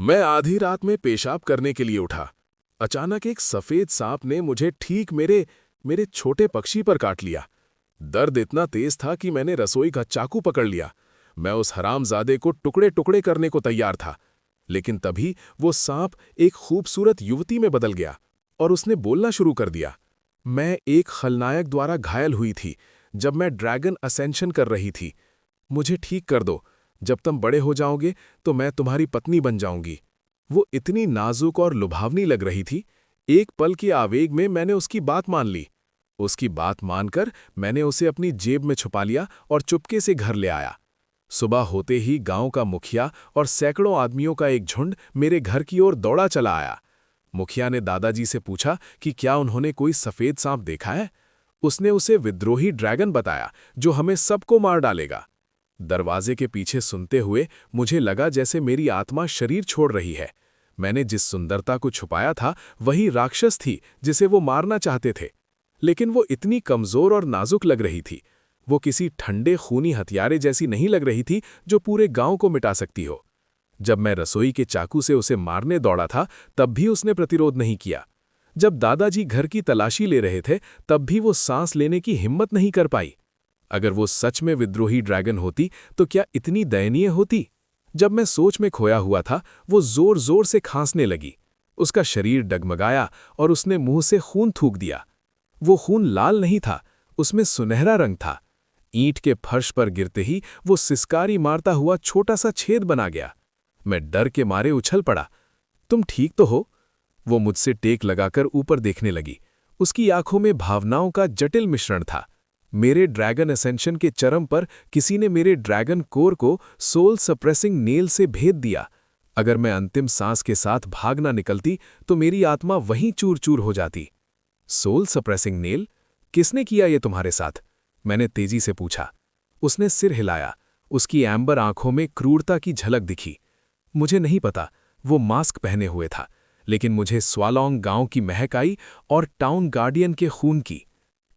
मैं आधी रात में पेशाब करने के लिए उठा। अचानक एक सफेद सांप ने मुझे ठीक मेरे मेरे छोटे पक्षी पर काट लिया। दर्द इतना तेज था कि मैंने रसोई का चाकू पकड़ लिया। मैं उस हरामजादे को टुकड़े टुकड़े करने को तैयार था, लेकिन तभी वो सांप एक खूबसूरत युवती में बदल गया और उसने बोलना शुरू कर दिया। मैं एक खलनायक द्वारा घायल हुई थी जब मैं ड्रैगन असेंशन कर रही थी। मुझे ठीक कर दो। जब तुम बड़े हो जाओगे तो मैं तुम्हारी पत्नी बन जाऊंगी। वो इतनी नाजुक और लुभावनी लग रही थी। एक पल के आवेग में मैंने उसकी बात मान ली। उसकी बात मानकर मैंने उसे अपनी जेब में छुपा लिया और चुपके से घर ले आया। सुबह होते ही गांव का मुखिया और सैकड़ों आदमियों का एक झुंड मेरे घर की ओर दौड़ा चला आया। मुखिया ने दादाजी से पूछा कि क्या उन्होंने कोई सफेद सांप देखा है। उसने उसे विद्रोही ड्रैगन बताया जो हमें सबको मार डालेगा। दरवाजे के पीछे सुनते हुए मुझे लगा जैसे मेरी आत्मा शरीर छोड़ रही है। मैंने जिस सुंदरता को छुपाया था वही राक्षस थी जिसे वो मारना चाहते थे, लेकिन वो इतनी कमजोर और नाजुक लग रही थी। वो किसी ठंडे खूनी हथियारे जैसी नहीं लग रही थी जो पूरे गांव को मिटा सकती हो। जब मैं रसोई के चाकू से उसे मारने दौड़ा था तब भी उसने प्रतिरोध नहीं किया। जब दादाजी घर की तलाशी ले रहे थे तब भी वो सांस लेने की हिम्मत नहीं कर पाई। अगर वो सच में विद्रोही ड्रैगन होती तो क्या इतनी दयनीय होती। जब मैं सोच में खोया हुआ था वो जोर जोर से खांसने लगी। उसका शरीर डगमगाया और उसने मुंह से खून थूक दिया। वो खून लाल नहीं था, उसमें सुनहरा रंग था। ईंट के फर्श पर गिरते ही वो सिसकारी मारता हुआ छोटा सा छेद बना गया। मैं डर के मारे उछल पड़ा। तुम ठीक तो हो? वो मुझसे टेक लगाकर ऊपर देखने लगी। उसकी आंखों में भावनाओं का जटिल मिश्रण था। मेरे ड्रैगन असेंशन के चरम पर किसी ने मेरे ड्रैगन कोर को सोल सप्रेसिंग नेल से भेद दिया। अगर मैं अंतिम सांस के साथ भाग ना निकलती तो मेरी आत्मा वहीं चूर चूर हो जाती। Soul suppressing nail? किसने किया ये तुम्हारे साथ? मैंने तेजी से पूछा। उसने सिर हिलाया। उसकी एम्बर आंखों में क्रूरता की झलक दिखी। मुझे नहीं पता, वो मास्क पहने हुए था, लेकिन मुझे स्वालोंग गांव की महक आई और टाउन गार्डियन के खून की।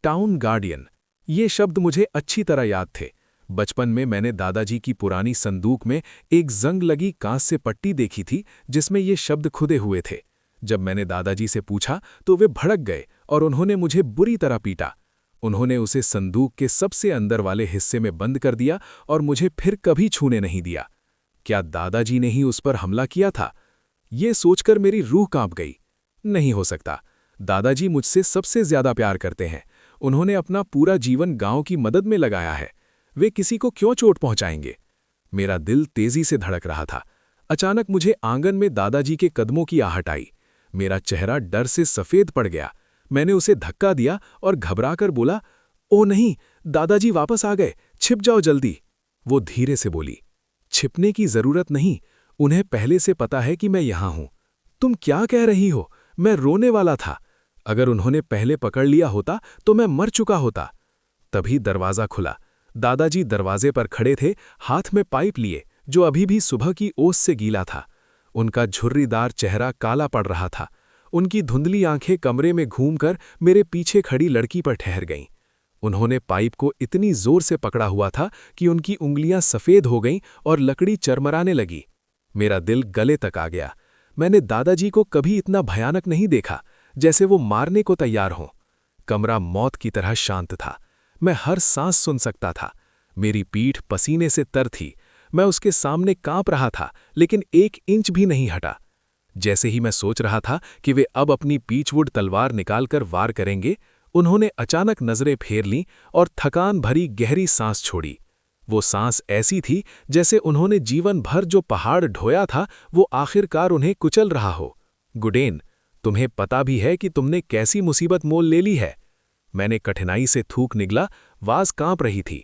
टाउन गार्डियन, ये शब्द मुझे अच्छी तरह याद थे। बचपन में मैंने दादाजी की पुरानी संदूक में एक जंग लगी कांस से पट्टी देखी थी जिसमें ये शब्द खुदे हुए थे। जब मैंने दादाजी से पूछा तो वे भड़क गए और उन्होंने मुझे बुरी तरह पीटा। उन्होंने उसे संदूक के सबसे अंदर वाले हिस्से में बंद कर दिया और मुझे फिर कभी छूने नहीं दिया। क्या दादाजी ने ही उस पर हमला किया था? ये सोचकर मेरी रूह कांप गई। नहीं हो सकता। दादाजी मुझसे सबसे ज्यादा प्यार करते हैं। उन्होंने अपना पूरा जीवन गांव की मदद में लगाया है। वे किसी को क्यों चोट पहुंचाएंगे? मेरा दिल तेजी से धड़क रहा था। अचानक मुझे आंगन में दादाजी के कदमों की आहट आई। मेरा चेहरा डर से सफेद पड़ गया। मैंने उसे धक्का दिया और घबराकर बोला, ओ नहीं, दादाजी वापस आ गए, छिप जाओ जल्दी। वो धीरे से बोली, छिपने की जरूरत नहीं, उन्हें पहले से पता है कि मैं यहां हूं। तुम क्या कह रही हो? मैं रोने वाला था। अगर उन्होंने पहले पकड़ लिया होता तो मैं मर चुका होता। तभी दरवाजा खुला। दादाजी दरवाजे पर खड़े थे, हाथ में पाइप लिए, जो अभी भी सुबह की ओस से गीला था। उनका झुर्रीदार चेहरा काला पड़ रहा था। उनकी धुंधली आंखें कमरे में घूमकर मेरे पीछे खड़ी लड़की पर ठहर गईं। उन्होंने पाइप को इतनी जोर से पकड़ा हुआ था कि उनकी उंगलियां सफेद हो गईं और लकड़ी चरमराने लगी। मेरा दिल गले तक आ गया। मैंने दादाजी को कभी इतना भयानक नहीं देखा, जैसे वो मारने को तैयार हों। कमरा मौत की तरह शांत था। मैं हर सांस सुन सकता था। मेरी पीठ पसीने से तर थी। मैं उसके सामने कांप रहा था, लेकिन 1 इंच भी नहीं हटा। जैसे ही मैं सोच रहा था कि वे अब अपनी पीचवुड तलवार निकालकर वार करेंगे, उन्होंने अचानक नजरें फेर लीं और थकान भरी गहरी सांस छोड़ी। वो सांस ऐसी थी जैसे उन्होंने जीवन भर जो पहाड़ ढोया था वो आखिरकार उन्हें कुचल रहा हो। गुडेन, तुम्हें पता भी है कि तुमने कैसी मुसीबत मोल ले ली है? मैंने कठिनाई से थूक निगला, आवाज कांप रही थी।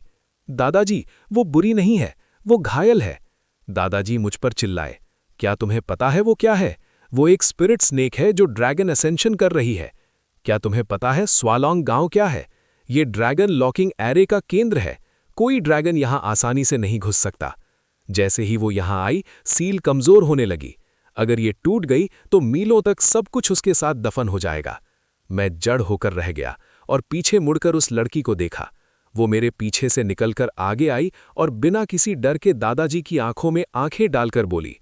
दादाजी, वो बुरी नहीं है, वो घायल है। दादाजी मुझ पर चिल्लाए। क्या तुम्हें पता है वो क्या है? वो एक स्पिरिट स्नेक है जो ड्रैगन असेंशन कर रही है। क्या तुम्हें पता है स्वालोंग गांव क्या है? ये ड्रैगन लॉकिंग एरे का केंद्र है। कोई ड्रैगन यहां आसानी से नहीं घुस सकता। जैसे ही वो यहां आई, सील कमजोर होने लगी। अगर ये टूट गई तो मीलों तक सब कुछ उसके साथ दफन हो जाएगा। मैं जड़ होकर रह गया और पीछे मुड़कर उस लड़की को देखा। वो मेरे पीछे से निकलकर आगे आई और बिना किसी डर के दादाजी की आंखों में आंखें डालकर बोली,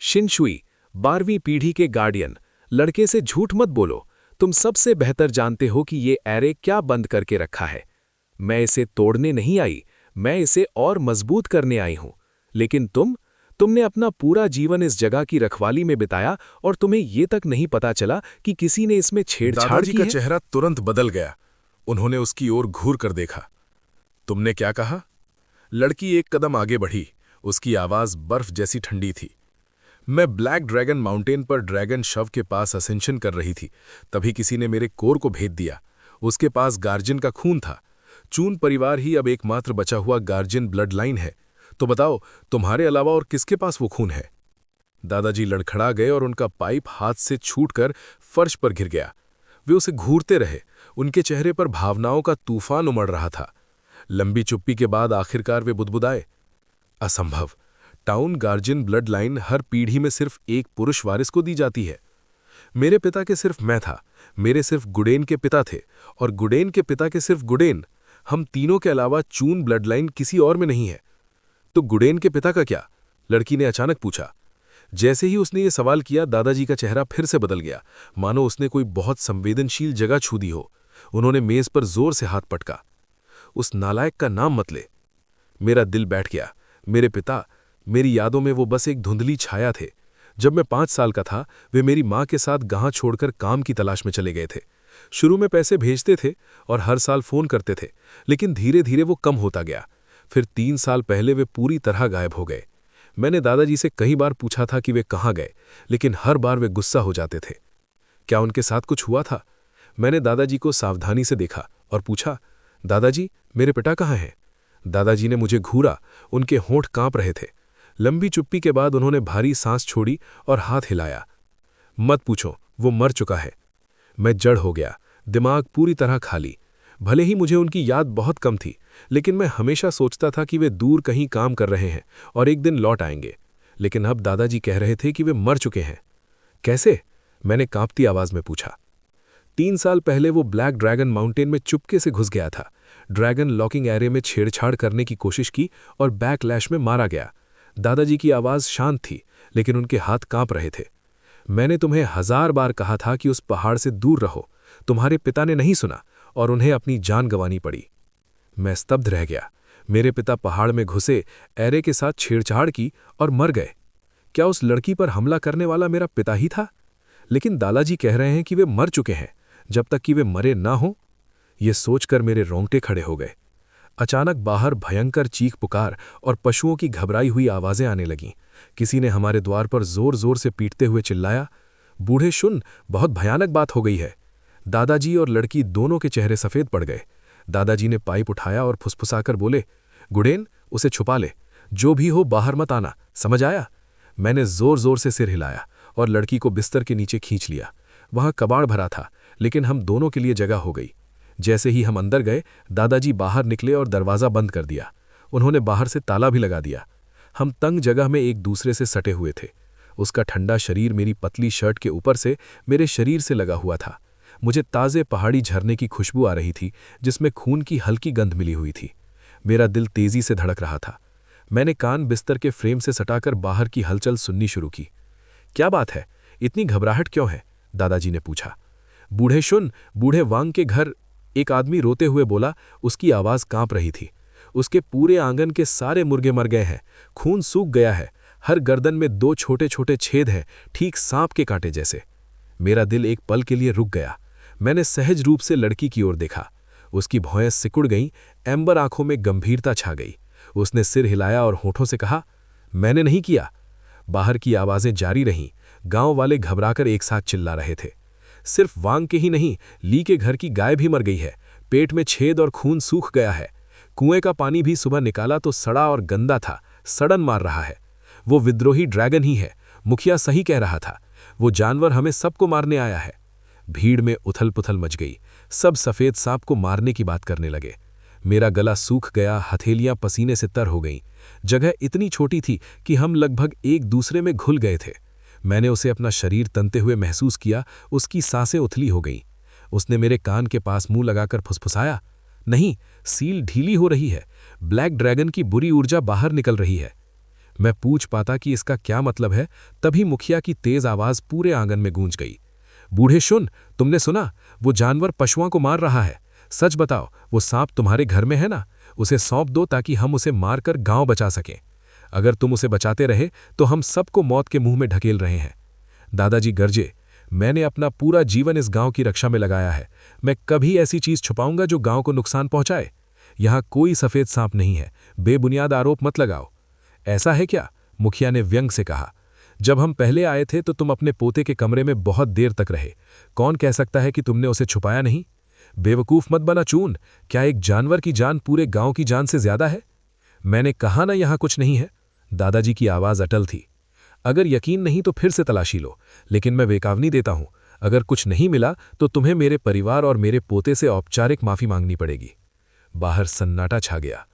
शिनशुई, 12वीं पीढ़ी के गार्डियन, लड़के से झूठ मत बोलो। तुम सबसे बेहतर जानते हो कि ये एरे क्या बंद करके रखा है। मैं इसे तोड़ने नहीं आई, मैं इसे और मजबूत करने आई हूं। लेकिन तुमने अपना पूरा जीवन इस जगह की रखवाली में बिताया और तुम्हें ये तक नहीं पता चला कि किसी ने इसमें छेड़छाड़ दादाजी की का है। चेहरा तुरंत बदल गया। उन्होंने उसकी ओर घूर कर देखा। तुमने क्या कहा? लड़की एक कदम आगे बढ़ी। उसकी आवाज बर्फ जैसी ठंडी थी। मैं ब्लैक ड्रैगन माउंटेन पर ड्रैगन शव के पास असेंशन कर रही थी, तभी किसी ने मेरे कोर को भेद दिया। उसके पास गार्जियन का खून था। चून परिवार ही अब एकमात्र बचा हुआ गार्जियन ब्लड लाइन है। तो बताओ, तुम्हारे अलावा और किसके पास वो खून है? दादाजी लड़खड़ा गए और उनका पाइप हाथ से छूटकर फर्श पर गिर गया। वे उसे घूरते रहे। उनके चेहरे पर भावनाओं का तूफान उमड़ रहा था। लंबी चुप्पी के बाद आखिरकार वे बुदबुदाए, असंभव। टाउन गार्जियन ब्लड लाइन हर पीढ़ी में सिर्फ एक पुरुष वारिस को दी जाती है। मेरे पिता के सिर्फ मैं था, मेरे सिर्फ गुडेन के पिता थे, और गुडेन के पिता के सिर्फ गुडेन। हम तीनों के अलावा चून ब्लड लाइन किसी और में नहीं है। तो गुडेन के पिता का क्या? लड़की ने अचानक पूछा। जैसे ही उसने ये सवाल किया, दादाजी का चेहरा फिर से बदल गया, मानो उसने कोई बहुत संवेदनशील जगह छू दी हो। उन्होंने मेज पर जोर से हाथ पटका। उस नालायक का नाम मत ले। मेरा दिल बैठ गया। मेरे पिता, मेरी यादों में वो बस एक धुंधली छाया थे। जब मैं 5 साल का था, वे मेरी माँ के साथ गांव छोड़कर काम की तलाश में चले गए थे। शुरू में पैसे भेजते थे और हर साल फोन करते थे, लेकिन धीरे धीरे वो कम होता गया। फिर 3 साल पहले वे पूरी तरह गायब हो गए। मैंने दादाजी से कई बार पूछा था कि वे कहाँ गए, लेकिन हर बार वे गुस्सा हो जाते थे। क्या उनके साथ कुछ हुआ था? मैंने दादाजी को सावधानी से देखा और पूछा, दादाजी, मेरे पिता कहाँ हैं? दादाजी ने मुझे घूरा। उनके होंठ कांप रहे थे। लंबी चुप्पी के बाद उन्होंने भारी सांस छोड़ी और हाथ हिलाया। मत पूछो, वो मर चुका है। मैं जड़ हो गया, दिमाग पूरी तरह खाली। भले ही मुझे उनकी याद बहुत कम थी, लेकिन मैं हमेशा सोचता था कि वे दूर कहीं काम कर रहे हैं और एक दिन लौट आएंगे। लेकिन अब दादाजी कह रहे थे कि वे मर चुके हैं। कैसे? मैंने कांपती आवाज में पूछा। 3 साल पहले वो ब्लैक ड्रैगन माउंटेन में चुपके से घुस गया था। ड्रैगन लॉकिंग एरे में छेड़छाड़ करने की कोशिश की और बैकलैश में मारा गया। दादाजी की आवाज शांत थी, लेकिन उनके हाथ कांप रहे थे। मैंने तुम्हें 1000 बार कहा था कि उस पहाड़ से दूर रहो। तुम्हारे पिता ने नहीं सुना और उन्हें अपनी जान गंवानी पड़ी। मैं स्तब्ध रह गया। मेरे पिता पहाड़ में घुसे, एरे के साथ छेड़छाड़ की और मर गए। क्या उस लड़की पर हमला करने वाला मेरा पिता ही था? लेकिन दादाजी कह रहे हैं कि वे मर चुके हैं, जब तक कि वे मरे ना हों। ये सोचकर मेरे रोंगटे खड़े हो गए। अचानक बाहर भयंकर चीख पुकार और पशुओं की घबराई हुई आवाजें आने लगीं। किसी ने हमारे द्वार पर जोर जोर से पीटते हुए चिल्लाया, बूढ़े सुन, बहुत भयानक बात हो गई है। दादाजी और लड़की दोनों के चेहरे सफेद पड़ गए। दादाजी ने पाइप उठाया और फुसफुसाकर बोले, गुडेन, उसे छुपा ले। जो भी हो बाहर मत आना, समझ आया? मैंने जोर जोर से सिर हिलाया और लड़की को बिस्तर के नीचे खींच लिया। वहां कबाड़ भरा था, लेकिन हम दोनों के लिए जगह हो गई। जैसे ही हम अंदर गए, दादाजी बाहर निकले और दरवाज़ा बंद कर दिया। उन्होंने बाहर से ताला भी लगा दिया। हम तंग जगह में एक दूसरे से सटे हुए थे। उसका ठंडा शरीर मेरी पतली शर्ट के ऊपर से मेरे शरीर से लगा हुआ था। मुझे ताज़े पहाड़ी झरने की खुशबू आ रही थी, जिसमें खून की हल्की गंध मिली हुई थी। मेरा दिल तेजी से धड़क रहा था। मैंने कान बिस्तर के फ्रेम से सटाकर बाहर की हलचल सुननी शुरू की। क्या बात है? इतनी घबराहट क्यों है? दादाजी ने पूछा। बूढ़े सुन, बूढ़े वांग के घर, एक आदमी रोते हुए बोला। उसकी आवाज कांप रही थी। उसके पूरे आंगन के सारे मुर्गे मर गए हैं। खून सूख गया है। हर गर्दन में 2 छोटे छोटे छेद हैं, ठीक सांप के कांटे जैसे। मेरा दिल एक पल के लिए रुक गया। मैंने सहज रूप से लड़की की ओर देखा। उसकी भौएं सिकुड़ गईं, एम्बर आंखों में गंभीरता छा गई। उसने सिर हिलाया और होठों से कहा, मैंने नहीं किया। बाहर की आवाजें जारी रहीं। गांव वाले घबराकर एक साथ चिल्ला रहे थे। सिर्फ वांग के ही नहीं, ली के घर की गाय भी मर गई है। पेट में छेद और खून सूख गया है। कुएं का पानी भी सुबह निकाला तो सड़ा और गंदा था, सड़न मार रहा है। वो विद्रोही ड्रैगन ही है। मुखिया सही कह रहा था। वो जानवर हमें सबको मारने आया है। भीड़ में उथल पुथल मच गई। सब सफेद सांप को मारने की बात करने लगे। मेरा गला सूख गया, हथेलियां पसीने से तर हो गईं। जगह इतनी छोटी थी कि हम लगभग एक दूसरे में घुल गए थे। मैंने उसे अपना शरीर तनते हुए महसूस किया। उसकी सांसें उथली हो गईं। उसने मेरे कान के पास मुंह लगाकर फुसफुसाया, नहीं, सील ढीली हो रही है। ब्लैक ड्रैगन की बुरी ऊर्जा बाहर निकल रही है। मैं पूछ पाता कि इसका क्या मतलब है, तभी मुखिया की तेज आवाज पूरे आंगन में गूंज गई। बूढ़े सुन, तुमने सुना? वो जानवर पशुओं को मार रहा है। सच बताओ, वो सांप तुम्हारे घर में है ना? उसे सौंप दो ताकि हम उसे मारकर गांव बचा सकें। अगर तुम उसे बचाते रहे तो हम सबको मौत के मुंह में ढकेल रहे हैं। दादाजी गरजे, मैंने अपना पूरा जीवन इस गांव की रक्षा में लगाया है। मैं कभी ऐसी चीज छुपाऊंगा जो गांव को नुकसान पहुंचाए? यहां कोई सफेद सांप नहीं है, बेबुनियाद आरोप मत लगाओ। ऐसा है क्या? मुखिया ने व्यंग से कहा। जब हम पहले आए थे तो तुम अपने पोते के कमरे में बहुत देर तक रहे। कौन कह सकता है कि तुमने उसे छुपाया नहीं? बेवकूफ मत बना चून। क्या एक जानवर की जान पूरे गांव की जान से ज्यादा है? मैंने कहा ना यहां कुछ नहीं है। दादाजी की आवाज अटल थी। अगर यकीन नहीं तो फिर से तलाशी लो, लेकिन मैं वेकावनी देता हूं, अगर कुछ नहीं मिला तो तुम्हें मेरे परिवार और मेरे पोते से औपचारिक माफी मांगनी पड़ेगी। बाहर सन्नाटा छा गया।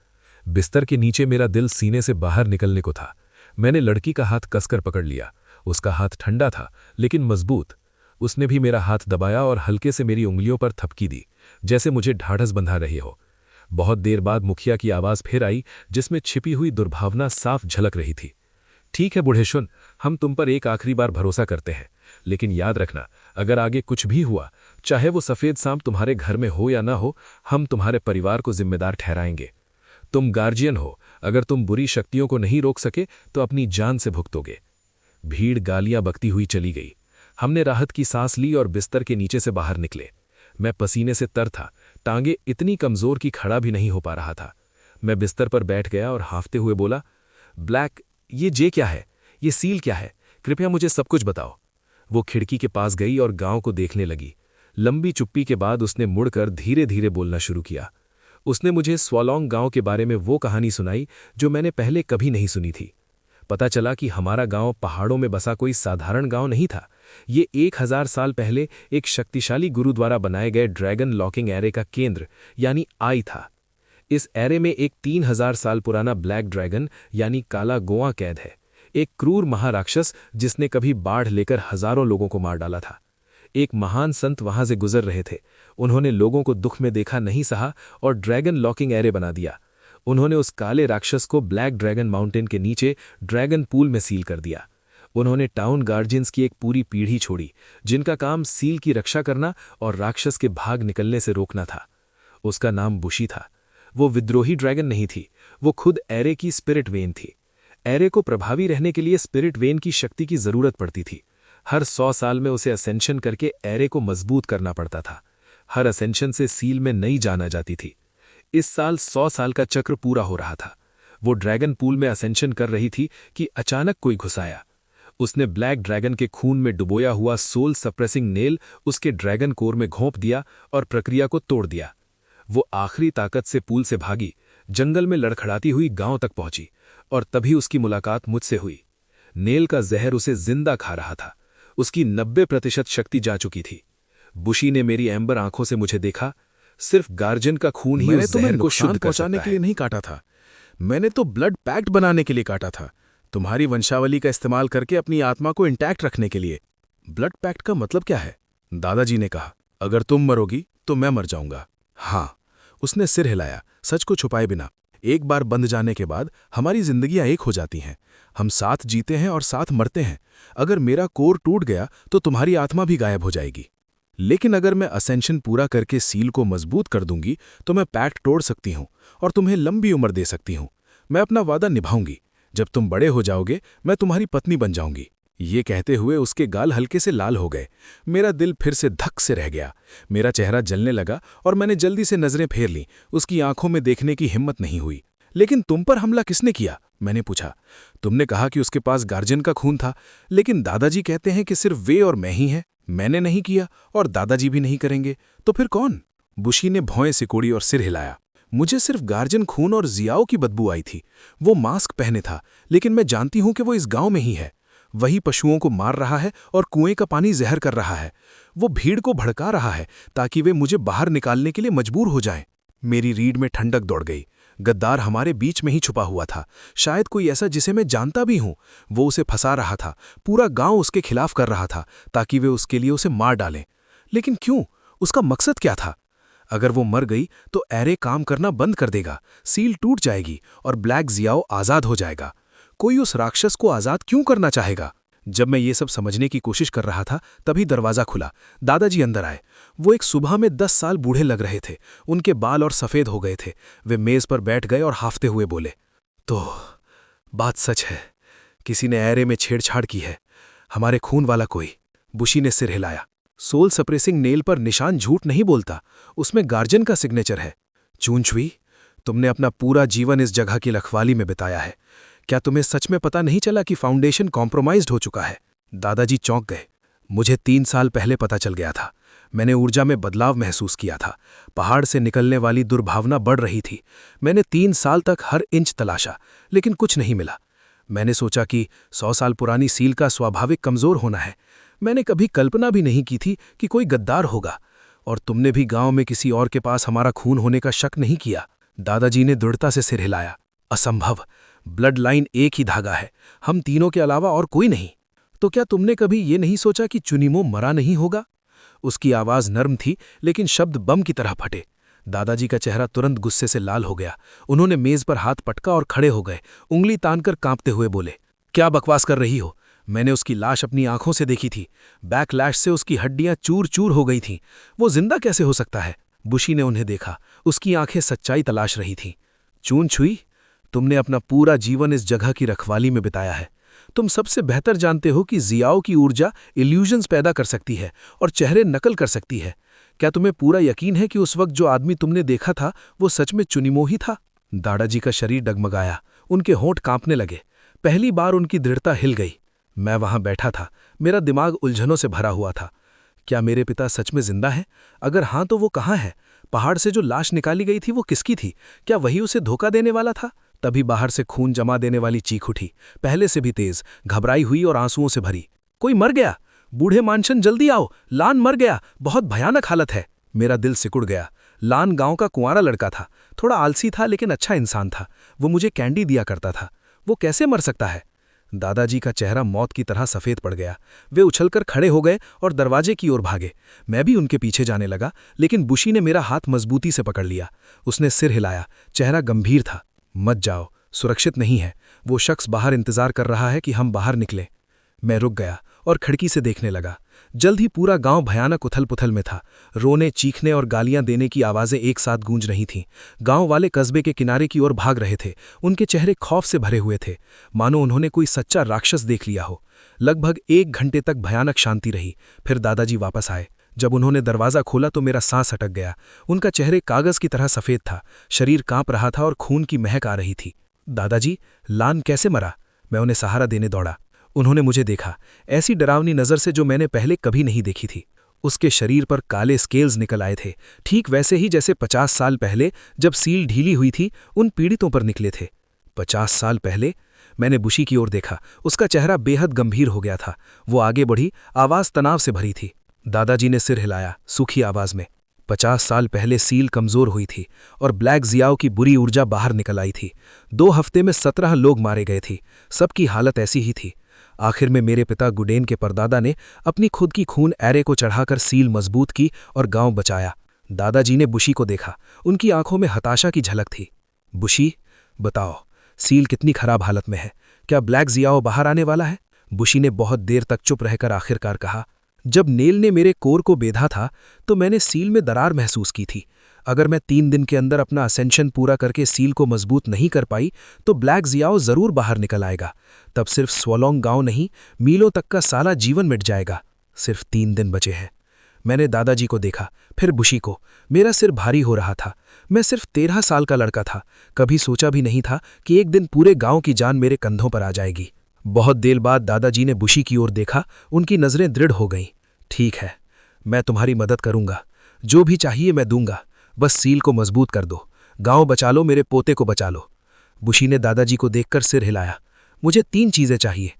बिस्तर के नीचे मेरा दिल सीने से बाहर निकलने को था। मैंने लड़की का हाथ कसकर पकड़ लिया। उसका हाथ ठंडा था लेकिन मजबूत। उसने भी मेरा हाथ दबाया और हल्के से मेरी उंगलियों पर थपकी दी, जैसे मुझे ढाढ़स बंधा रही हो। बहुत देर बाद मुखिया की आवाज फिर आई, जिसमें छिपी हुई दुर्भावना साफ झलक रही थी। ठीक है बूढ़े सुन, हम तुम पर एक आखिरी बार भरोसा करते हैं, लेकिन याद रखना, अगर आगे कुछ भी हुआ, चाहे वो सफेद सांप तुम्हारे घर में हो या ना हो, हम तुम्हारे परिवार को जिम्मेदार ठहराएंगे। तुम गार्जियन हो, अगर तुम बुरी शक्तियों को नहीं रोक सके तो अपनी जान से भुगतोगे। भीड़ गालियां बकती हुई चली गई। हमने राहत की सांस ली और बिस्तर के नीचे से बाहर निकले। मैं पसीने से तर था, टांगे इतनी कमजोर कि खड़ा भी नहीं हो पा रहा था। मैं बिस्तर पर बैठ गया और हांफते हुए बोला, ब्लैक, ये जे क्या है? ये सील क्या है? कृपया मुझे सब कुछ बताओ। वो खिड़की के पास गई और गांव को देखने लगी। लंबी चुप्पी के बाद उसने मुड़कर धीरे धीरे बोलना शुरू किया। उसने मुझे स्वलोंग गांव के बारे में वो कहानी सुनाई जो मैंने पहले कभी नहीं सुनी थी। पता चला कि हमारा गांव पहाड़ों में बसा कोई साधारण गांव नहीं था। ये 1000 साल पहले एक शक्तिशाली गुरु द्वारा बनाए गए ड्रैगन लॉकिंग एरे का केंद्र यानी आई था। इस एरे में एक 3000 साल पुराना ब्लैक ड्रैगन यानी काला गोआ कैद है, एक क्रूर महाराक्षस जिसने कभी बाढ़ लेकर हजारों लोगों को मार डाला था। एक महान संत वहां से गुजर रहे थे। उन्होंने लोगों को दुख में देखा नहीं सहा और ड्रैगन लॉकिंग एरे बना दिया। उन्होंने उस काले राक्षस को ब्लैक ड्रैगन माउंटेन के नीचे ड्रैगन पूल में सील कर दिया। उन्होंने टाउन गार्जियंस की एक पूरी पीढ़ी छोड़ी, जिनका काम सील की रक्षा करना और राक्षस के भाग निकलने से रोकना था। उसका नाम बुशी था। वो विद्रोही ड्रैगन नहीं थी, वो खुद एरे की स्पिरिट वेन थी। एरे को प्रभावी रहने के लिए स्पिरिट वेन की शक्ति की जरूरत पड़ती थी। हर 100 साल में उसे असेंशन करके एरे को मजबूत करना पड़ता था। हर असेंशन से सील में नई जान आ जाती थी। इस साल 100 साल का चक्र पूरा हो रहा था। वो ड्रैगन पूल में असेंशन कर रही थी कि अचानक कोई घुस आया। उसने ब्लैक ड्रैगन के खून में डुबोया हुआ सोल सप्रेसिंग नेल उसके ड्रैगन कोर में घोंप दिया और प्रक्रिया को तोड़ दिया। वो आखिरी ताकत से पूल से भागी, जंगल में लड़खड़ाती हुई गांव तक पहुंची और तभी उसकी मुलाकात मुझसे हुई। नेल का जहर उसे जिंदा खा रहा था। उसकी 90% शक्ति जा चुकी थी। बुशी ने मेरी एम्बर आंखों से मुझे देखा। सिर्फ गार्जियन का खून ही मैंने उस तुम्हें जहर को नुकसान शुद्ध कर पहुंचाने सकता के लिए है। नहीं काटा था। मैंने तो ब्लड पैक्ट बनाने के लिए काटा था, तुम्हारी वंशावली का इस्तेमाल करके अपनी आत्मा को इंटैक्ट रखने के लिए। ब्लड पैक्ट का मतलब क्या है? दादाजी ने कहा, अगर तुम मरोगी तो मैं मर जाऊंगा। हाँ, उसने सिर हिलाया, सच को छुपाए बिना। एक बार बंध जाने के बाद हमारी जिंदगियां एक हो जाती हैं। हम साथ जीते हैं और साथ मरते हैं। अगर मेरा कोर टूट गया तो तुम्हारी आत्मा भी गायब हो जाएगी। लेकिन अगर मैं असेंशन पूरा करके सील को मजबूत कर दूंगी तो मैं पैक्ट तोड़ सकती हूं और तुम्हें लंबी उम्र दे सकती हूं। मैं अपना वादा निभाऊंगी। जब तुम बड़े हो जाओगे मैं तुम्हारी पत्नी बन जाऊंगी। ये कहते हुए उसके गाल हल्के से लाल हो गए। मेरा दिल फिर से धक से रह गया। मेरा चेहरा जलने लगा और मैंने जल्दी से नजरें फेर लीं। उसकी आंखों में देखने की हिम्मत नहीं हुई। लेकिन तुम पर हमला किसने किया? मैंने पूछा। तुमने कहा कि उसके पास गार्जियन का खून था, लेकिन दादाजी कहते हैं कि सिर्फ वे और मैं ही हैं। मैंने नहीं किया और दादाजी भी नहीं करेंगे, तो फिर कौन? बुशी ने भौएं सिकोड़ी और सिर हिलाया। मुझे सिर्फ गार्जियन खून और जियाओं की बदबू आई थी। वो मास्क पहने था, लेकिन मैं जानती हूं कि वो इस गांव में ही है। वही पशुओं को मार रहा है और कुएं का पानी जहर कर रहा है। वो भीड़ को भड़का रहा है ताकि वे मुझे बाहर निकालने के लिए मजबूर हो जाएं। मेरी रीढ़ में ठंडक दौड़ गई। गद्दार हमारे बीच में ही छुपा हुआ था, शायद कोई ऐसा जिसे मैं जानता भी हूं। वो उसे फंसा रहा था, पूरा गांव उसके खिलाफ कर रहा था ताकि वे उसके लिए उसे मार डालें। लेकिन क्यों? उसका मकसद क्या था? अगर वो मर गई तो एरे काम करना बंद कर देगा, सील टूट जाएगी और ब्लैक जियाओ आजाद हो जाएगा। कोई उस राक्षस को आजाद क्यों करना चाहेगा? जब मैं ये सब समझने की कोशिश कर रहा था तभी दरवाजा खुला। दादाजी अंदर आए। वो एक सुबह में 10 साल बूढ़े लग रहे थे। उनके बाल और सफ़ेद हो गए थे। वे मेज़ पर बैठ गए और हाफते हुए बोले, तो बात सच है, किसी ने ऐरे में छेड़छाड़ की है, हमारे खून वाला कोई। बुशी ने सिर हिलाया। सोल सप्रेसिंग नेल पर निशान झूठ नहीं बोलता, उसमें गार्जियन का सिग्नेचर है। चूंछुई, तुमने अपना पूरा जीवन इस जगह की रखवाली में बिताया है। क्या तुम्हें सच में पता नहीं चला कि फाउंडेशन कॉम्प्रोमाइज्ड हो चुका है? दादाजी चौंक गए। मुझे 3 साल पहले पता चल गया था। मैंने ऊर्जा में बदलाव महसूस किया था। पहाड़ से निकलने वाली दुर्भावना बढ़ रही थी। मैंने 3 साल तक हर इंच तलाशा, लेकिन कुछ नहीं मिला। मैंने सोचा कि 100 साल पुरानी सील का स्वाभाविक कमज़ोर होना है। मैंने कभी कल्पना भी नहीं की थी कि कोई गद्दार होगा। और तुमने भी गांव में किसी और के पास हमारा खून होने का शक नहीं किया। दादाजी ने दृढ़ता से सिर हिलाया। असंभव, ब्लड लाइन एक ही धागा है, हम तीनों के अलावा और कोई नहीं। तो क्या तुमने कभी ये नहीं सोचा कि चुनिमो मरा नहीं होगा? उसकी आवाज़ नर्म थी, लेकिन शब्द बम की तरह फटे। दादाजी का चेहरा तुरंत गुस्से से लाल हो गया। उन्होंने मेज़ पर हाथ पटका और खड़े हो गए। उंगली तानकर कांपते हुए बोले, क्या बकवास कर रही हो? मैंने उसकी लाश अपनी आंखों से देखी थी। बैकलैश से उसकी हड्डियां चूर चूर हो गई थीं। वो जिंदा कैसे हो सकता है? बुशी ने उन्हें देखा। उसकी आंखें सच्चाई तलाश रही थीं। चूनछुई, तुमने अपना पूरा जीवन इस जगह की रखवाली में बिताया है। तुम सबसे बेहतर जानते हो कि जियाओ की ऊर्जा इल्यूजन्स पैदा कर सकती है और चेहरे नकल कर सकती है। क्या तुम्हें पूरा यकीन है कि उस वक्त जो आदमी तुमने देखा था वो सच में चुनिमो ही था? दादाजी का शरीर डगमगाया। उनके होंठ कांपने लगे। पहली बार उनकी दृढ़ता हिल गई। मैं वहां बैठा था। मेरा दिमाग उलझनों से भरा हुआ था। क्या मेरे पिता सच में जिंदा हैं? अगर हां तो वो कहाँ है? पहाड़ से जो लाश निकाली गई थी वो किसकी थी? क्या वही उसे धोखा देने वाला था? तभी बाहर से खून जमा देने वाली चीख उठी, पहले से भी तेज, घबराई हुई और आंसुओं से भरी। कोई मर गया! बूढ़े मानशन, जल्दी आओ, लान मर गया, बहुत भयानक हालत है। मेरा दिल सिकुड़ गया। लान गांव का कुंवारा लड़का था। थोड़ा आलसी था लेकिन अच्छा इंसान था। वो मुझे कैंडी दिया करता था। वो कैसे मर सकता है? दादाजी का चेहरा मौत की तरह सफ़ेद पड़ गया। वे उछलकर खड़े हो गए और दरवाजे की ओर भागे। मैं भी उनके पीछे जाने लगा, लेकिन बुशी ने मेरा हाथ मजबूती से पकड़ लिया। उसने सिर हिलाया। चेहरा गंभीर था। मत जाओ, सुरक्षित नहीं है। वो शख्स बाहर इंतजार कर रहा है कि हम बाहर निकलें। मैं रुक गया और खिड़की से देखने लगा। जल्द ही पूरा गांव भयानक उथल पुथल में था। रोने, चीखने और गालियां देने की आवाज़ें एक साथ गूंज रही थीं। गांव वाले कस्बे के किनारे की ओर भाग रहे थे। उनके चेहरे खौफ से भरे हुए थे, मानो उन्होंने कोई सच्चा राक्षस देख लिया हो। लगभग 1 घंटे तक भयानक शांति रही। फिर दादाजी वापस आए। जब उन्होंने दरवाज़ा खोला तो मेरा सांस अटक गया। उनका चेहरे कागज़ की तरह सफ़ेद था। शरीर कांप रहा था और खून की महक आ रही थी। दादाजी, लान कैसे मरा? मैं उन्हें सहारा देने दौड़ा। उन्होंने मुझे देखा, ऐसी डरावनी नज़र से जो मैंने पहले कभी नहीं देखी थी। उसके शरीर पर काले स्केल्स निकल आए थे, ठीक वैसे ही जैसे 50 साल पहले जब सील ढीली हुई थी उन पीड़ितों पर निकले थे। 50 साल पहले? मैंने बुशी की ओर देखा। उसका चेहरा बेहद गंभीर हो गया था। वो आगे बढ़ी, आवाज़ तनाव से भरी थी। दादाजी ने सिर हिलाया, सूखी आवाज़ में। 50 साल पहले सील कमज़ोर हुई थी और ब्लैक जियाओ की बुरी ऊर्जा बाहर निकल आई थी। 2 हफ्ते में 17 लोग मारे गए थे। सबकी हालत ऐसी ही थी। आखिर में मेरे पिता गुडेन के परदादा ने अपनी खुद की खून ऐरे को चढ़ाकर सील मजबूत की और गांव बचाया। दादाजी ने बुशी को देखा। उनकी आंखों में हताशा की झलक थी। बुशी, बताओ, सील कितनी खराब हालत में है? क्या ब्लैक जियाओ बाहर आने वाला है? बुशी ने बहुत देर तक चुप रहकर आखिरकार कहा, जब नेल ने मेरे कोर को बेधा था तो मैंने सील में दरार महसूस की थी। अगर मैं 3 दिन के अंदर अपना असेंशन पूरा करके सील को मजबूत नहीं कर पाई तो ब्लैक जियाओ जरूर बाहर निकल आएगा। तब सिर्फ स्वलोंग गांव नहीं, मीलों तक का साला जीवन मिट जाएगा। सिर्फ 3 दिन बचे हैं। मैंने दादाजी को देखा, फिर बुशी को। मेरा सिर भारी हो रहा था। मैं सिर्फ 13 साल का लड़का था। कभी सोचा भी नहीं था कि एक दिन पूरे गांव की जान मेरे कंधों पर आ जाएगी। बहुत देर बाद दादाजी ने बुशी की ओर देखा। उनकी नज़रें दृढ़ हो गईं। ठीक है, मैं तुम्हारी मदद करूंगा। जो भी चाहिए मैं दूंगा। बस सील को मजबूत कर दो। गांव बचा लो, मेरे पोते को बचा लो। बुशी ने दादाजी को देखकर सिर हिलाया। मुझे 3 चीज़ें चाहिए।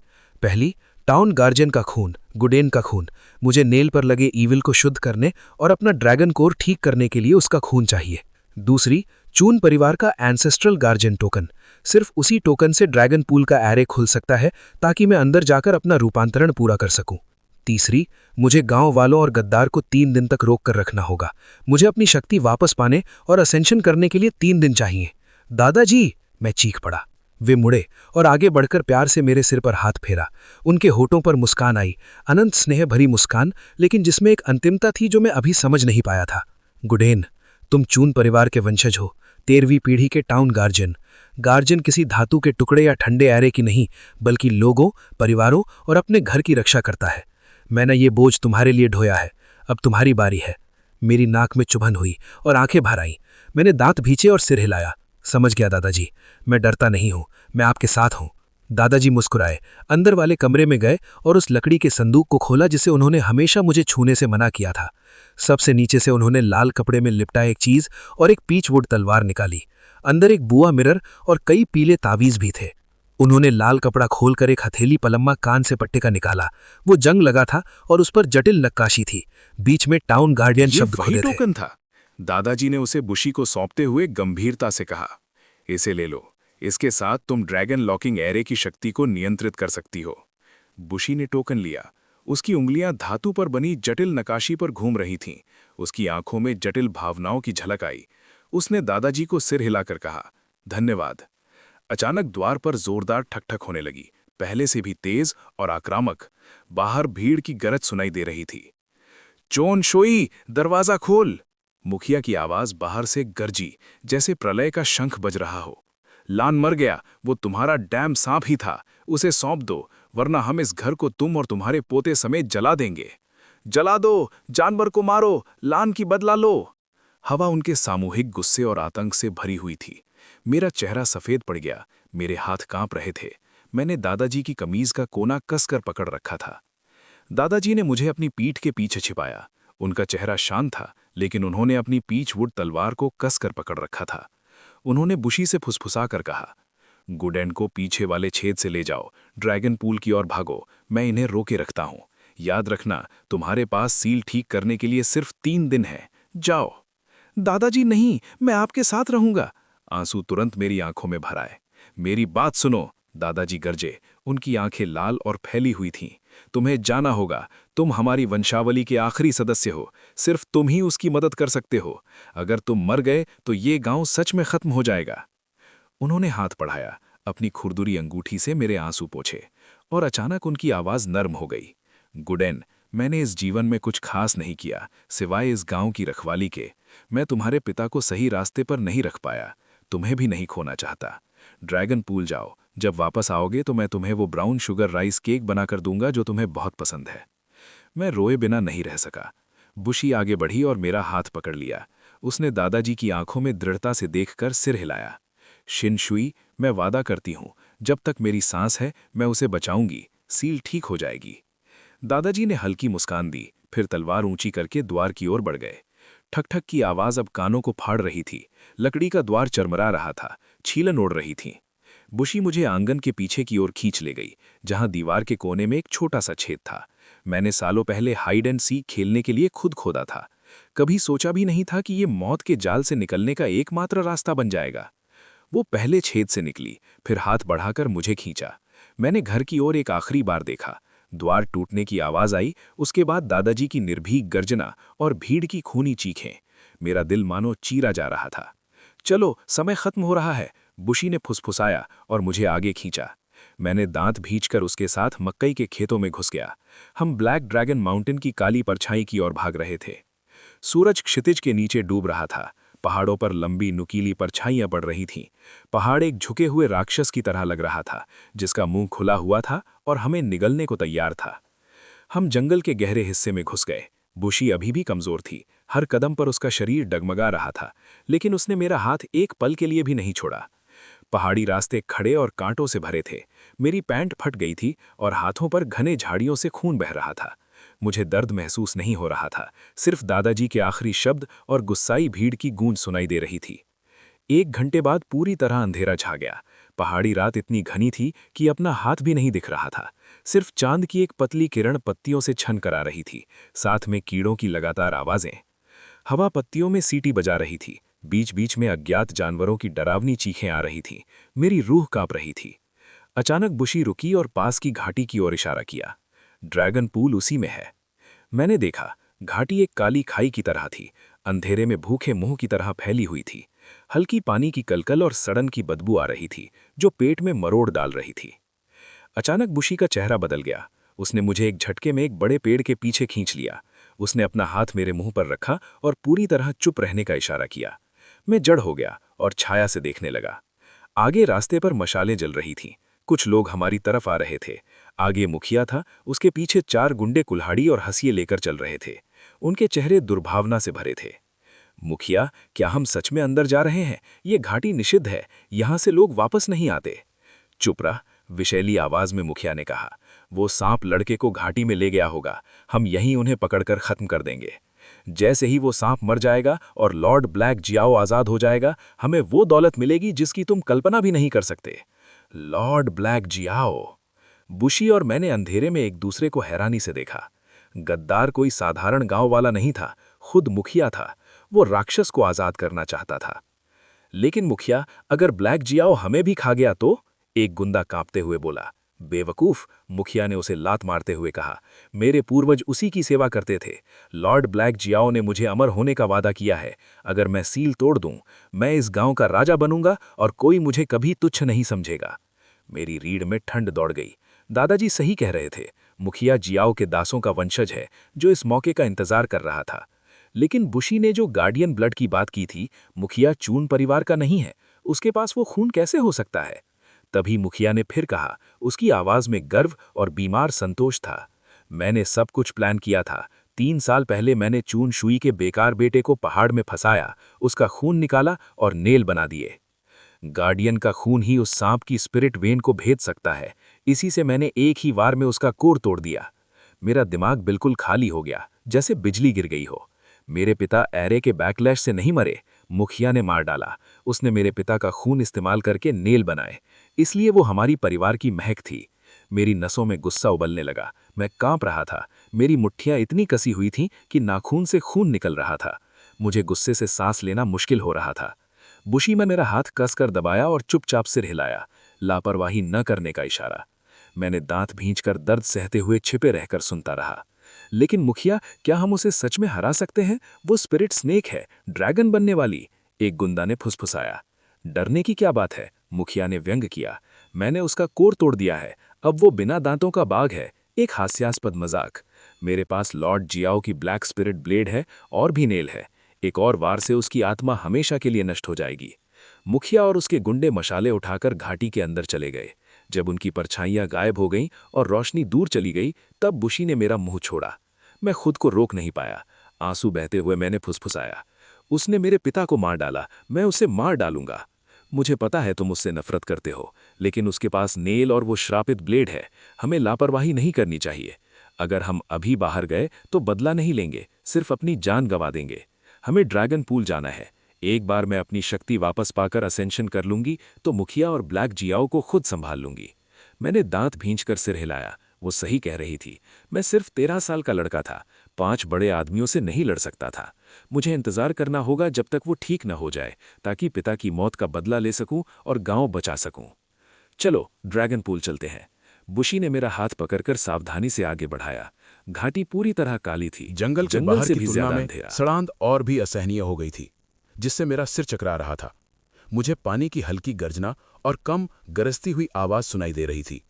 पहली, टाउन गार्जियन का खून, गुडेन का खून। मुझे नेल पर लगे ईविल को शुद्ध करने और अपना ड्रैगन कोर ठीक करने के लिए उसका खून चाहिए। दूसरी, चून परिवार का एंसेस्ट्रल गार्जियन टोकन। सिर्फ उसी टोकन से ड्रैगन पूल का ऐरे खुल सकता है ताकि मैं अंदर जाकर अपना रूपांतरण पूरा कर सकूं। तीसरी, मुझे गांव वालों और गद्दार को 3 दिन तक रोक कर रखना होगा। मुझे अपनी शक्ति वापस पाने और असेंशन करने के लिए 3 दिन चाहिए। दादाजी, मैं चीख पड़ा। वे मुड़े और आगे बढ़कर प्यार से मेरे सिर पर हाथ फेरा। उनके होठों पर मुस्कान आई, अनंत स्नेह भरी मुस्कान, लेकिन जिसमें एक अंतिमता थी जो मैं अभी समझ नहीं पाया था। गुडेन, तुम चून परिवार के वंशज हो, 13वीं पीढ़ी के टाउन गार्जियन। गार्जियन किसी धातु के टुकड़े या ठंडे ऐरे की नहीं, बल्कि लोगों, परिवारों और अपने घर की रक्षा करता है। मैंने ये बोझ तुम्हारे लिए ढोया है, अब तुम्हारी बारी है। मेरी नाक में चुभन हुई और आंखें भर आईं। मैंने दांत भींचे और सिर हिलाया। समझ गया दादाजी, मैं डरता नहीं हूं, मैं आपके साथ हूं। दादाजी मुस्कुराए, अंदर वाले कमरे में गए और उस लकड़ी के संदूक को खोला जिसे उन्होंने हमेशा मुझे छूने से मना किया था। सबसे नीचे से उन्होंने लाल कपड़े में लिपटा एक चीज और एक पीचवुड तलवार निकाली। अंदर एक बुआ मिरर और कई पीले तावीज भी थे। उन्होंने लाल कपड़ा खोलकर एक हथेली पलम्मा कान से पट्टे का निकाला। वो जंग लगा था और उस पर जटिल नक्काशी थी। बीच में टाउन गार्डियन ये शब्द वही खुदे थे। टोकन था। दादाजी ने उसे बुशी को सौंपते हुए गंभीरता से कहा, इसे ले लो, इसके साथ तुम ड्रैगन लॉकिंग एरे की शक्ति को नियंत्रित कर सकती हो। बुशी ने टोकन लिया। उसकी उंगलियां धातु पर बनी जटिल नकाशी पर घूम रही थीं। उसकी आंखों में जटिल भावनाओं की झलक आई। उसने दादाजी को सिर हिलाकर कहा, धन्यवाद। अचानक द्वार पर जोरदार ठकठक होने लगी, पहले से भी तेज और आक्रामक। बाहर भीड़ की गरज सुनाई दे रही थी। चोन शोई, दरवाजा खोल! मुखिया की आवाज बाहर से गरजी, जैसे प्रलय का शंख बज रहा हो। लान मर गया, वो तुम्हारा डैम सांप ही था, उसे सौंप दो, वरना हम इस घर को तुम और तुम्हारे पोते समेत जला देंगे। जला दो, जानवर को मारो, लान की बदला लो। हवा उनके सामूहिक गुस्से और आतंक से भरी हुई थी। मेरा चेहरा सफेद पड़ गया, मेरे हाथ कांप रहे थे। मैंने दादाजी की कमीज का कोना कसकर पकड़ रखा था। दादाजी ने मुझे अपनी पीठ के पीछे छिपाया। उनका चेहरा शांत था, लेकिन उन्होंने अपनी पीचवुड तलवार को कसकर पकड़ रखा था। उन्होंने बुशी से फुसफुसाकर कहा, गुडेन को पीछे वाले छेद से ले जाओ, ड्रैगन पूल की ओर भागो, मैं इन्हें रोके रखता हूं। याद रखना, तुम्हारे पास सील ठीक करने के लिए सिर्फ 3 दिन है। जाओ। दादाजी नहीं, मैं आपके साथ रहूंगा। आंसू तुरंत मेरी आंखों में भर आए। मेरी बात सुनो, दादाजी गरजे। उनकी आंखें लाल और फैली हुई थीं। तुम्हें जाना होगा, तुम हमारी वंशावली के आखिरी सदस्य हो, सिर्फ तुम ही उसकी मदद कर सकते हो। अगर तुम मर गए तो ये गांव सच में खत्म हो जाएगा। उन्होंने हाथ बढ़ाया, अपनी खुरदुरी अंगूठी से मेरे आंसू पोंछे, और अचानक उनकी आवाज नर्म हो गई। गुडेन, मैंने इस जीवन में कुछ खास नहीं किया, सिवाय इस गांव की रखवाली के। मैं तुम्हारे पिता को सही रास्ते पर नहीं रख पाया, तुम्हें भी नहीं खोना चाहता। ड्रैगन पूल जाओ, जब वापस आओगे तो मैं तुम्हें वो ब्राउन शुगर राइस केक बनाकर दूंगा जो तुम्हें बहुत पसंद है। मैं रोए बिना नहीं रह सका। बुशी आगे बढ़ी और मेरा हाथ पकड़ लिया। उसने दादाजी की आंखों में दृढ़ता से देखकर सिर हिलाया। शिनशुई, मैं वादा करती हूं, जब तक मेरी सांस है मैं उसे बचाऊंगी, सील ठीक हो जाएगी। दादाजी ने हल्की मुस्कान दी, फिर तलवार ऊंची करके द्वार की ओर बढ़ गए। ठक-ठक की आवाज अब कानों को फाड़ रही थी। लकड़ी का द्वार चरमरा रहा था, छीलन ओढ़ रही थी। बुशी मुझे आंगन के पीछे की ओर खींच ले गई, जहां दीवार के कोने में एक छोटा सा छेद था। मैंने सालों पहले हाइड एंड सीक खेलने के लिए खुद खोदा था। कभी सोचा भी नहीं था कि ये मौत के जाल से निकलने का एकमात्र रास्ता बन जाएगा। वो पहले छेद से निकली, फिर हाथ बढ़ाकर मुझे खींचा। मैंने घर की ओर एक आखिरी बार देखा। द्वार टूटने की आवाज आई, उसके बाद दादाजी की निर्भीक गर्जना और भीड़ की खूनी चीखें। मेरा दिल मानो चीरा जा रहा था। चलो, समय खत्म हो रहा है, बुशी ने फुसफुसाया और मुझे आगे खींचा। मैंने दांत भींचकर उसके साथ मक्कई के खेतों में घुस गया। हम ब्लैक ड्रैगन माउंटेन की काली परछाई की ओर भाग रहे थे। सूरज क्षितिज के नीचे डूब रहा था। पहाड़ों पर लंबी नुकीली परछाइयां पड़ रही थीं। पहाड़ एक झुके हुए राक्षस की तरह लग रहा था, जिसका मुंह खुला हुआ था और हमें निगलने को तैयार था। हम जंगल के गहरे हिस्से में घुस गए। बुशी अभी भी कमजोर थी, हर कदम पर उसका शरीर डगमगा रहा था, लेकिन उसने मेरा हाथ एक पल के लिए भी नहीं छोड़ा। पहाड़ी रास्ते खड़े और कांटों से भरे थे। मेरी पैंट फट गई थी और हाथों पर घने झाड़ियों से खून बह रहा था। मुझे दर्द महसूस नहीं हो रहा था, सिर्फ दादाजी के आखिरी शब्द और गुस्साई भीड़ की गूंज सुनाई दे रही थी। 1 घंटे बाद पूरी तरह अंधेरा छा गया। पहाड़ी रात इतनी घनी थी कि अपना हाथ भी नहीं दिख रहा था। सिर्फ चांद की एक पतली किरण पत्तियों से छन कर आ रही थी, साथ में कीड़ों की लगातार आवाजें। हवा पत्तियों में सीटी बजा रही थी। बीच बीच में अज्ञात जानवरों की डरावनी चीखें आ रही थीं। मेरी रूह कांप रही थी। अचानक बुशी रुकी और पास की घाटी की ओर इशारा किया। ड्रैगन पूल उसी में है। मैंने देखा, घाटी एक काली खाई की तरह थी, अंधेरे में भूखे मुंह की तरह फैली हुई थी। हल्की पानी की कलकल और सड़न की बदबू आ रही थी जो पेट में मरोड़ डाल रही थी। अचानक बुशी का चेहरा बदल गया। उसने मुझे एक झटके में एक बड़े पेड़ के पीछे खींच लिया। उसने अपना हाथ मेरे मुंह पर रखा और पूरी तरह चुप रहने का इशारा किया। मैं जड़ हो गया और छाया से देखने लगा। आगे रास्ते पर मशालें जल रही थीं। कुछ लोग हमारी तरफ आ रहे थे। आगे मुखिया था, उसके पीछे 4 गुंडे कुल्हाड़ी और हंसिए लेकर चल रहे थे। उनके चेहरे दुर्भावना से भरे थे। मुखिया, क्या हम सच में अंदर जा रहे हैं? ये घाटी निषिद्ध है, यहां से लोग वापस नहीं आते। चुप रह, विशैली आवाज में मुखिया ने कहा। वो सांप लड़के को घाटी में ले गया होगा, हम यहीं उन्हें पकड़कर खत्म कर देंगे। जैसे ही वो सांप मर जाएगा और लॉर्ड ब्लैक जियाओ आजाद हो जाएगा, हमें वो दौलत मिलेगी जिसकी तुम कल्पना भी नहीं कर सकते। Lord black Xiao. बुशी और मैंने अंधेरे में एक दूसरे को हैरानी से देखा। गद्दार कोई साधारण गांव वाला नहीं था, खुद मुखिया था। वो राक्षस को आजाद करना चाहता था। लेकिन मुखिया, अगर ब्लैक जियाओ हमें भी खा गया तो? एक गुंडा कांपते हुए बोला। बेवकूफ, मुखिया ने उसे लात मारते हुए कहा। मेरे पूर्वज उसी की सेवा करते थे। लॉर्ड ब्लैक जियाओ ने मुझे अमर होने का वादा किया है। अगर मैं सील तोड़ दूं, मैं इस गांव का राजा बनूंगा और कोई मुझे कभी तुच्छ नहीं समझेगा। मेरी रीढ़ में ठंड दौड़ गई। दादाजी सही कह रहे थे। मुखिया जियाओ के दासों का वंशज है जो इस मौके का इंतजार कर रहा था। लेकिन बुशी ने जो गार्डियन ब्लड की बात की थी, मुखिया चून परिवार का नहीं है। उसके पास वो खून कैसे हो सकता है? तभी मुखिया ने फिर कहा, उसकी आवाज में गर्व और बीमार संतोष था। मैंने सब कुछ प्लान किया था। 3 साल पहले मैंने चून शुई के बेकार बेटे को पहाड़ में फंसाया, उसका खून निकाला और नेल बना दिए। गार्डियन का खून ही उस सांप की स्पिरिट वेन को भेद सकता है। इसी से मैंने एक ही वार में उसका कोर तोड़ दिया। मेरा दिमाग बिल्कुल खाली हो गया, जैसे बिजली गिर गई हो। मेरे पिता एरे के बैकलैश से नहीं मरे, मुखिया ने मार डाला। उसने मेरे पिता का खून इस्तेमाल करके नेल बनाए, इसलिए वो हमारी परिवार की महक थी। मेरी नसों में गुस्सा उबलने लगा। मैं कांप रहा था। मेरी मुट्ठियां इतनी कसी हुई थीं कि नाखून से खून निकल रहा था। मुझे गुस्से से सांस लेना मुश्किल हो रहा था। बुशी में मेरा हाथ कसकर दबाया और चुपचाप सिर हिलाया, लापरवाही न करने का इशारा। मैंने दांत भींचकर दर्द सहते हुए छिपे रहकर सुनता रहा। लेकिन मुखिया, क्या हम उसे सच में हरा सकते हैं? वो स्पिरिट स्नेक है, ड्रैगन बनने वाली। एक गुंडा ने फुसफुसाया। डरने की क्या बात है? मुखिया ने व्यंग किया। मैंने उसका कोर तोड़ दिया है, अब वो बिना दांतों का बाघ है। एक हास्यास्पद मजाक। मेरे पास लॉर्ड जियाओ की ब्लैक स्पिरिट ब्लेड है और भी नेल है। एक और वार से उसकी आत्मा हमेशा के लिए नष्ट हो जाएगी। मुखिया और उसके गुंडे मशाले उठाकर घाटी के अंदर चले गए। जब उनकी परछाइयां गायब हो गईं और रोशनी दूर चली गई, तब बुशी ने मेरा मुंह छोड़ा। मैं खुद को रोक नहीं पाया। आंसू बहते हुए मैंने फुसफुसाया, उसने मेरे पिता को मार डाला, मैं उसे मार डालूंगा। मुझे पता है तुम उससे नफरत करते हो, लेकिन उसके पास नेल और वो श्रापित ब्लेड है। हमें लापरवाही नहीं करनी चाहिए। अगर हम अभी बाहर गए तो बदला नहीं लेंगे, सिर्फ अपनी जान गंवा देंगे। हमें ड्रैगन पूल जाना है। एक बार मैं अपनी शक्ति वापस पाकर असेंशन कर लूंगी तो मुखिया और ब्लैक जियाओ को खुद संभाल लूंगी। मैंने दांत भींचकर सिर हिलाया। वो सही कह रही थी। मैं सिर्फ 13 साल का लड़का था, 5 बड़े आदमियों से नहीं लड़ सकता था। मुझे इंतजार करना होगा जब तक वो ठीक न हो जाए, ताकि पिता की मौत का बदला ले सकूं और गांव बचा सकूं। चलो ड्रैगन पूल चलते हैं। बुशी ने मेरा हाथ पकड़कर सावधानी से आगे बढ़ाया। घाटी पूरी तरह काली थी, जंगल के बाहर से की भी तुलना ज्यादा में अंधेरा। सड़ांध और भी असहनीय हो गई थी, जिससे मेरा सिर चकरा रहा था। मुझे पानी की हल्की गर्जना और कम गरजती हुई आवाज सुनाई दे रही थी।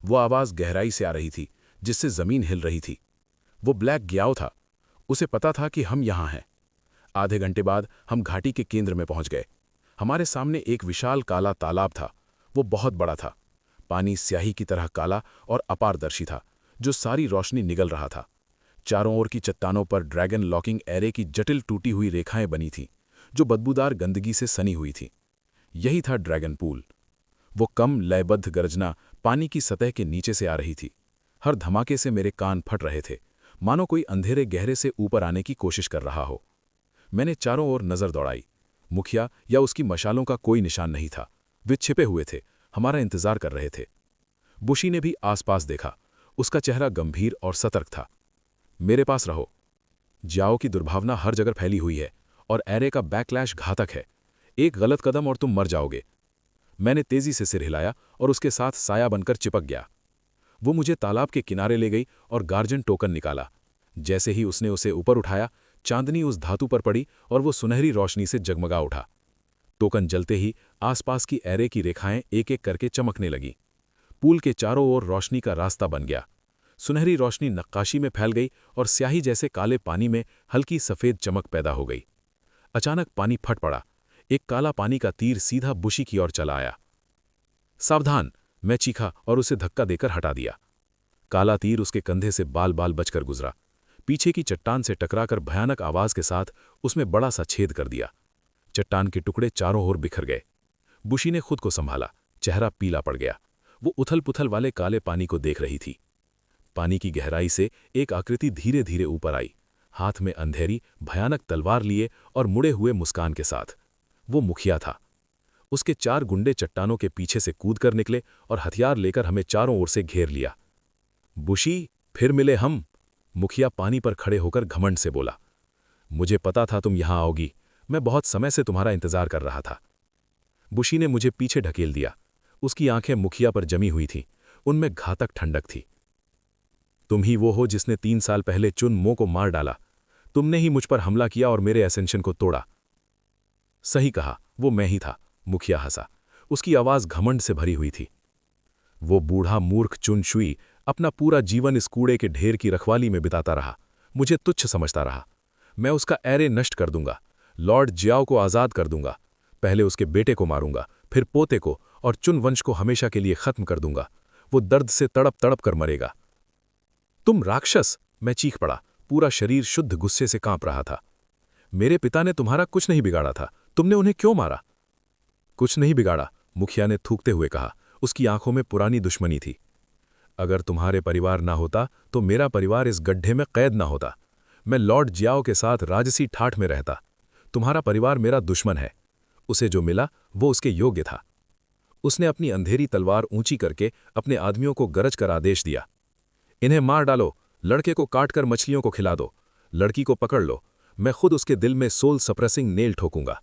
वो आवाज गहराई से आ रही थी, जिससे जमीन हिल रही थी। वो ब्लैक जियाओ था। उसे पता था कि हम यहाँ हैं। आधे घंटे बाद हम घाटी के केंद्र में पहुंच गए। हमारे सामने एक विशाल काला तालाब था। वो बहुत बड़ा था। पानी स्याही की तरह काला और अपारदर्शी था, जो सारी रोशनी निगल रहा था। चारों ओर की चट्टानों पर ड्रैगन लॉकिंग एरे की जटिल टूटी हुई रेखाएं बनी थीं, जो बदबूदार गंदगी से सनी हुई थीं। यही था ड्रैगन पूल। वो कम लयबद्ध गर्जना पानी की सतह के नीचे से आ रही थी। हर धमाके से मेरे कान फट रहे थे, मानो कोई अंधेरे गहरे से ऊपर आने की कोशिश कर रहा हो। मैंने चारों ओर नजर दौड़ाई। मुखिया या उसकी मशालों का कोई निशान नहीं था। वे छिपे हुए थे, हमारा इंतजार कर रहे थे। बुशी ने भी आसपास देखा। उसका चेहरा गंभीर और सतर्क था। मेरे पास रहो। जियाओ की दुर्भावना हर जगह फैली हुई है और एरे का बैकलैश घातक है। एक गलत कदम और तुम मर जाओगे। मैंने तेजी से सिर हिलाया और उसके साथ साया बनकर चिपक गया। वो मुझे तालाब के किनारे ले गई और गार्जन टोकन निकाला। जैसे ही उसने उसे ऊपर उठाया, चांदनी उस धातु पर पड़ी और वो सुनहरी रोशनी से जगमगा उठा। टोकन जलते ही आसपास की एरे की रेखाएं एक एक करके चमकने लगी। पूल के चारों ओर रोशनी का रास्ता बन गया। सुनहरी रोशनी नक्काशी में फैल गई और स्याही जैसे काले पानी में हल्की सफ़ेद चमक पैदा हो गई। अचानक पानी फट पड़ा। एक काला पानी का तीर सीधा बुशी की ओर चला आया। सावधान! मैं चीखा और उसे धक्का देकर हटा दिया। काला तीर उसके कंधे से बाल बाल बचकर गुजरा, पीछे की चट्टान से टकराकर भयानक आवाज के साथ उसमें बड़ा सा छेद कर दिया। चट्टान के टुकड़े चारों ओर बिखर गए। बुशी ने खुद को संभाला, चेहरा पीला पड़ गया। वो उथल पुथल वाले काले पानी को देख रही थी। पानी की गहराई से एक आकृति धीरे धीरे ऊपर आई, हाथ में अंधेरी भयानक तलवार लिए और मुड़े हुए मुस्कान के साथ। वो मुखिया था। उसके 4 गुंडे चट्टानों के पीछे से कूद कर निकले और हथियार लेकर हमें चारों ओर से घेर लिया। बुशी, फिर मिले हम, मुखिया पानी पर खड़े होकर घमंड से बोला। मुझे पता था तुम यहां आओगी, मैं बहुत समय से तुम्हारा इंतजार कर रहा था। बुशी ने मुझे पीछे ढकेल दिया। उसकी आंखें मुखिया पर जमी हुई थीं, उनमें घातक ठंडक थी। तुम ही वो हो जिसने 3 साल पहले चुन मो को मार डाला। तुमने ही मुझ पर हमला किया और मेरे एसेंशन को तोड़ा। सही कहा, वो मैं ही था, मुखिया हंसा। उसकी आवाज घमंड से भरी हुई थी। वो बूढ़ा मूर्ख चुन शुई अपना पूरा जीवन इस कूड़े के ढेर की रखवाली में बिताता रहा, मुझे तुच्छ समझता रहा। मैं उसका एरे नष्ट कर दूंगा, लॉर्ड जियाओ को आज़ाद कर दूंगा। पहले उसके बेटे को मारूंगा, फिर पोते को, और चुन वंश को हमेशा के लिए खत्म कर दूंगा। वो दर्द से तड़प तड़प कर मरेगा। तुम राक्षस! मैं चीख पड़ा, पूरा शरीर शुद्ध गुस्से से कांप रहा था। मेरे पिता ने तुम्हारा कुछ नहीं बिगाड़ा था, तुमने उन्हें क्यों मारा? कुछ नहीं बिगाड़ा, मुखिया ने थूकते हुए कहा। उसकी आंखों में पुरानी दुश्मनी थी। अगर तुम्हारे परिवार ना होता तो मेरा परिवार इस गड्ढे में कैद ना होता। मैं लॉर्ड जियाओ के साथ राजसी ठाठ में रहता। तुम्हारा परिवार मेरा दुश्मन है। उसे जो मिला वो उसके योग्य था। उसने अपनी अंधेरी तलवार ऊंची करके अपने आदमियों को गरज कर आदेश दिया, इन्हें मार डालो, लड़के को काटकर मछलियों को खिला दो, लड़की को पकड़ लो, मैं खुद उसके दिल में सोल सप्रेसिंग नेल ठोकूंगा।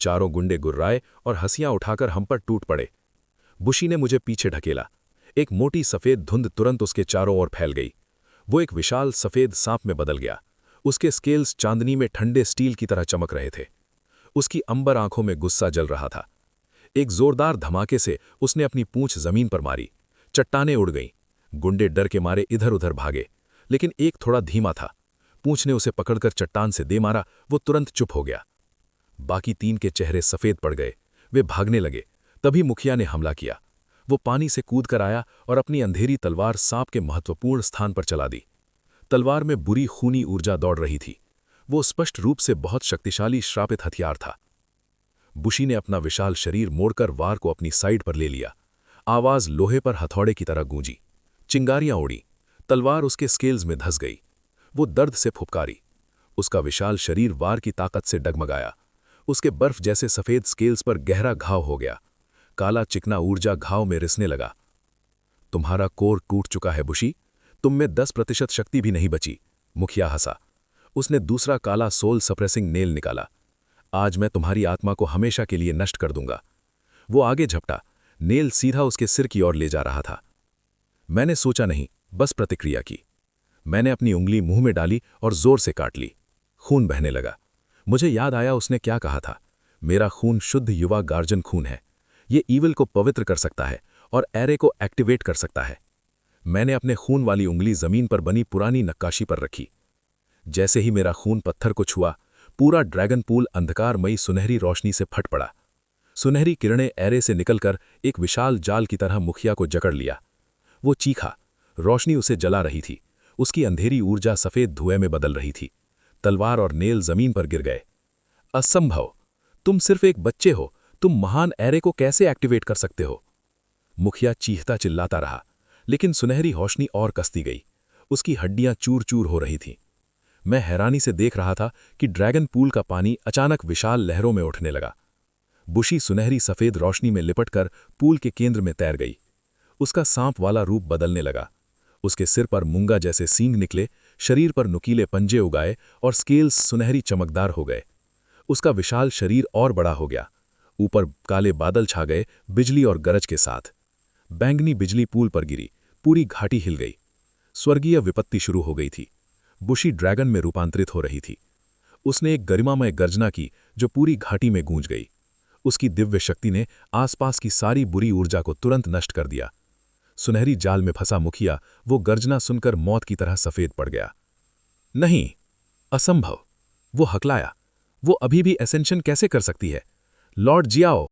चारों गुंडे गुर्राए और हंसियां उठाकर हम पर टूट पड़े। बुशी ने मुझे पीछे ढकेला। एक मोटी सफेद धुंध तुरंत उसके चारों ओर फैल गई। वो एक विशाल सफेद सांप में बदल गया। उसके स्केल्स चांदनी में ठंडे स्टील की तरह चमक रहे थे। उसकी अंबर आंखों में गुस्सा जल रहा था। एक जोरदार धमाके से उसने अपनी पूंछ जमीन पर मारी। चट्टानें उड़ गईं। गुंडे डर के मारे इधर उधर भागे, लेकिन एक थोड़ा धीमा था। पूंछ ने उसे पकड़कर चट्टान से दे मारा। वो तुरंत चुप हो गया। बाकी 3 के चेहरे सफेद पड़ गए। वे भागने लगे। तभी मुखिया ने हमला किया। वो पानी से कूद कर आया और अपनी अंधेरी तलवार सांप के महत्वपूर्ण स्थान पर चला दी। तलवार में बुरी खूनी ऊर्जा दौड़ रही थी। वो स्पष्ट रूप से बहुत शक्तिशाली श्रापित हथियार था। बुशी ने अपना विशाल शरीर मोड़कर वार को अपनी साइड पर ले लिया। आवाज लोहे पर हथौड़े की तरह गूंजी। चिंगारियां उड़ी। तलवार उसके स्केल्स में धंस गई। वो दर्द से फुफकारी। उसका विशाल शरीर वार की ताकत से डगमगाया। उसके बर्फ जैसे सफेद स्केल्स पर गहरा घाव हो गया। काला चिकना ऊर्जा घाव में रिसने लगा। तुम्हारा कोर टूट चुका है बुशी, तुम में 10% शक्ति भी नहीं बची, मुखिया हंसा। उसने दूसरा काला सोल सप्रेसिंग नेल निकाला। आज मैं तुम्हारी आत्मा को हमेशा के लिए नष्ट कर दूंगा। वो आगे झपटा। नेल सीधा उसके सिर की ओर ले जा रहा था। मैंने सोचा नहीं, बस प्रतिक्रिया की। मैंने अपनी उंगली मुंह में डाली और जोर से काट ली। खून बहने लगा। मुझे याद आया उसने क्या कहा था, मेरा खून शुद्ध युवा गार्जन खून है। ये ईविल को पवित्र कर सकता है और एरे को एक्टिवेट कर सकता है। मैंने अपने खून वाली उंगली जमीन पर बनी पुरानी नक्काशी पर रखी। जैसे ही मेरा खून पत्थर को छुआ, पूरा ड्रैगन पूल अंधकारमयी सुनहरी रोशनी से फट पड़ा। सुनहरी किरणें एरे से निकलकर एक विशाल जाल की तरह मुखिया को जकड़ लिया। वो चीखा। रोशनी उसे जला रही थी। उसकी अंधेरी ऊर्जा सफेद धुएं में बदल रही थी। तलवार और नेल जमीन पर गिर गए। असंभव! तुम सिर्फ एक बच्चे हो, तुम महान एरे को कैसे एक्टिवेट कर सकते हो? मुखिया चीखता चिल्लाता रहा, लेकिन सुनहरी रोशनी और कसती गई। उसकी हड्डियां चूर चूर हो रही थीं। मैं हैरानी से देख रहा था कि ड्रैगन पूल का पानी अचानक विशाल लहरों में उठने लगा। बुशी सुनहरी सफेद रोशनी में लिपटकर पूल के केंद्र में तैर गई। उसका सांप वाला रूप बदलने लगा। उसके सिर पर मूंगा जैसे सींग निकले, शरीर पर नुकीले पंजे उगाए और स्केल्स सुनहरी चमकदार हो गए। उसका विशाल शरीर और बड़ा हो गया। ऊपर काले बादल छा गए, बिजली और गरज के साथ। बैंगनी बिजली पूल पर गिरी, पूरी घाटी हिल गई। स्वर्गीय विपत्ति शुरू हो गई थी। बुशी ड्रैगन में रूपांतरित हो रही थी। उसने एक गरिमामय गर्जना की जो पूरी घाटी में गूंज गई। उसकी दिव्य शक्ति ने आसपास की सारी बुरी ऊर्जा को तुरंत नष्ट कर दिया। सुनहरी जाल में फंसा मुखिया वो गर्जना सुनकर मौत की तरह सफेद पड़ गया। नहीं, असंभव। वो हकलाया, वो अभी भी एसेंशन कैसे कर सकती है? Lord Xiao,